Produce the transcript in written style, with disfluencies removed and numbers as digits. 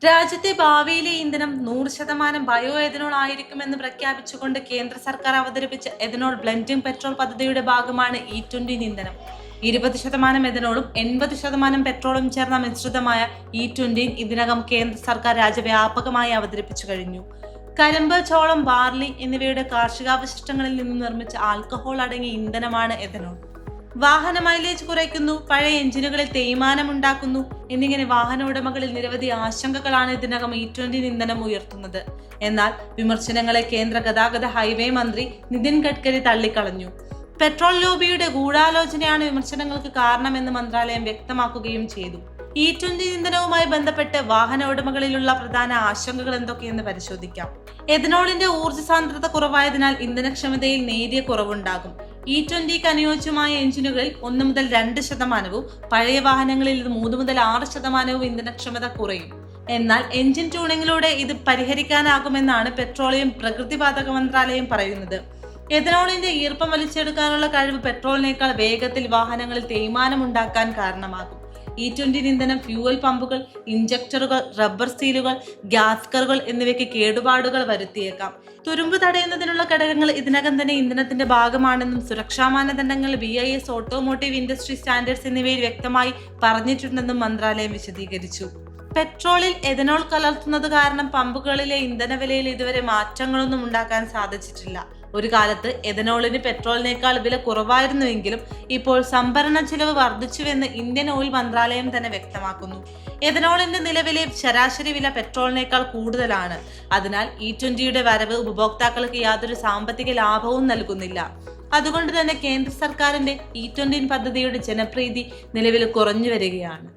രാജ്യത്തെ ഭാവിയിലെ ഇന്ധനം 100% ബയോ എഥനോൾ ആയിരിക്കുമെന്ന് പ്രഖ്യാപിച്ചുകൊണ്ട് കേന്ദ്ര സർക്കാർ അവതരിപ്പിച്ച എഥനോൾ ബ്ലെൻഡിംഗ് പെട്രോൾ പദ്ധതിയുടെ ഭാഗമാണ് E20 ഇന്ധനം. 20% എഥനോളും 80% പെട്രോളും ചേർന്ന മിശ്രിതമായ E20 ഇതിനകം കേന്ദ്ര സർക്കാർ രാജ്യവ്യാപകമായി അവതരിപ്പിച്ചു കഴിഞ്ഞു. കരിമ്പ്, ചോളം, ബാർലി എന്നിവയുടെ കാർഷികാവശിഷ്ടങ്ങളിൽ നിന്ന് നിർമ്മിച്ച ആൽക്കഹോൾ അടങ്ങിയ ഇന്ധനമാണ് എഥനോൾ. വാഹന മൈലേജ് കുറയ്ക്കുന്നു, പഴയ എഞ്ചിനുകളിൽ തേയ്മാനമുണ്ടാക്കുന്നു എന്നിങ്ങനെ വാഹന ഉടമകളിൽ നിരവധി ആശങ്കകളാണ് ഇതിനകം E20 ഇന്ധനം ഉയർത്തുന്നത്. എന്നാൽ വിമർശനങ്ങളെ കേന്ദ്ര ഗതാഗത ഹൈവേ മന്ത്രി നിതിൻ ഗഡ്കരി തള്ളിക്കളഞ്ഞു. പെട്രോൾ ലോബിയുടെ ഗൂഢാലോചനയാണ് വിമർശനങ്ങൾക്ക് കാരണമെന്ന് മന്ത്രാലയം വ്യക്തമാക്കുകയും ചെയ്തു. E20 ഇന്ധനവുമായി ബന്ധപ്പെട്ട് വാഹന ഉടമകളിലുള്ള പ്രധാന ആശങ്കകൾ എന്തൊക്കെയെന്ന് പരിശോധിക്കാം. എഥനോളിന്റെ ഊർജ്ജ സാന്ദ്രത കുറവായതിനാൽ ഇന്ധനക്ഷമതയിൽ നേരിയ കുറവുണ്ടാകും. E20 അനുയോജ്യമായ എഞ്ചിനുകളിൽ 1 മുതൽ 2%, പഴയ വാഹനങ്ങളിൽ 3 മുതൽ 6% ഇന്ധനക്ഷമത കുറയും. എന്നാൽ എഞ്ചിൻ ട്യൂണിങ്ങിലൂടെ ഇത് പരിഹരിക്കാനാകുമെന്നാണ് പെട്രോളിയം പ്രകൃതിവാതക മന്ത്രാലയം പറയുന്നത്. എഥനോളിന്റെ ഈർപ്പം വലിച്ചെടുക്കാനുള്ള കഴിവ് പെട്രോളിനേക്കാൾ വേഗത്തിൽ വാഹനങ്ങളിൽ തേയ്മാനമുണ്ടാക്കാൻ കാരണമാകും. E20 ഇന്ധനം ഫ്യൂവൽ പമ്പുകൾ, ഇഞ്ചക്ടറുകൾ, റബ്ബർ സീലുകൾ, ഗ്യാസ്കറുകൾ എന്നിവയ്ക്ക് കേടുപാടുകൾ വരുത്തിയേക്കാം. തുരുമ്പ് തടയുന്നതിനുള്ള ഘടകങ്ങൾ ഇതിനകം തന്നെ ഇന്ധനത്തിന്റെ ഭാഗമാണെന്നും സുരക്ഷാ മാനദണ്ഡങ്ങൾ BIS, ഓട്ടോമോട്ടീവ് ഇൻഡസ്ട്രി സ്റ്റാൻഡേർഡ്സ് എന്നിവയിൽ വ്യക്തമായി പറഞ്ഞിട്ടുണ്ടെന്നും മന്ത്രാലയം വിശദീകരിച്ചു. പെട്രോളിൽ എഥനോൾ കലർത്തുന്നത് കാരണം പമ്പുകളിലെ ഇന്ധന വിലയിൽ ഇതുവരെ മാറ്റങ്ങളൊന്നും ഉണ്ടാക്കാൻ സാധിച്ചിട്ടില്ല. ഒരു കാലത്ത് എഥനോളിന് പെട്രോളിനേക്കാൾ വില കുറവായിരുന്നുവെങ്കിലും ഇപ്പോൾ സംഭരണ ചെലവ് വർദ്ധിച്ചുവെന്ന് ഇന്ത്യൻ ഓയിൽ മന്ത്രാലയം തന്നെ വ്യക്തമാക്കുന്നു. എഥനോളിന്റെ നിലവിലെ ശരാശരി വില പെട്രോളിനേക്കാൾ കൂടുതലാണ്. അതിനാൽ E20 വരവ് ഉപഭോക്താക്കൾക്ക് യാതൊരു സാമ്പത്തിക ലാഭവും നൽകുന്നില്ല. അതുകൊണ്ട് തന്നെ കേന്ദ്ര സർക്കാരിന്റെ E20 പദ്ധതിയുടെ ജനപ്രീതി നിലവിൽ കുറഞ്ഞു വരികയാണ്.